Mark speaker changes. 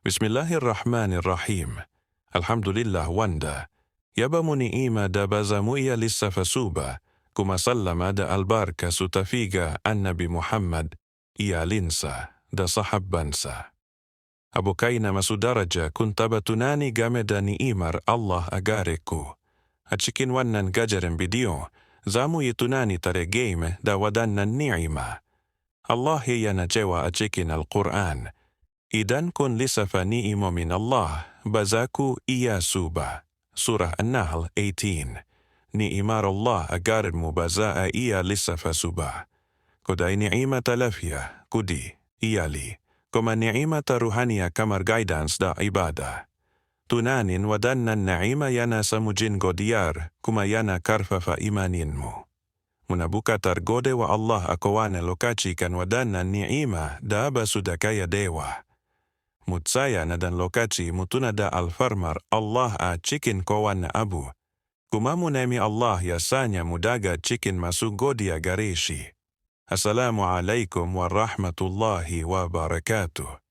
Speaker 1: Bismillahirrahmanirrahim. Alhamdulillah wanda. Yabamuni ima da bazamuia lissafasuba. Kumasallama da albarka sutafiga annabi Muhammad. Iyalinsa da sahabbansa. Abukaina masudaraja kuntabatunani game da ni'imar Allah agareku. A cikin wannan gajeren bidiyo, za mu yi tunani tare game da wadannan ni'ima. Allah yana cewa a cikin Al-Quran, idan kun lissafa ni'imomin Allah, ba za ku iya su ba. Surah An-Nahl 18. Ni'imar Allah a garinmu ba za a iya lissafa su ba. Kudai ni'ima ta lafiya, kudi, iyali, kuma ni'ima ta ruhaniya kamar guidance da ibada. Tunanin wadannan ni'ima yana samujin godiyar, kuma yana karfafa imaninmu. Muna bukatar gode wa Allah a kowane lokaci kan wadannan ni'ima da ba su da kaya dewa. Mutsaya na dan lokaci mutuna da alfarmar Allah a cikin kowane abu, kuma mu nemi Allah ya sanya mu daga cikin masu godiya gare shi. Assalamu alaikum wa rahmatullahi wa barakatuh.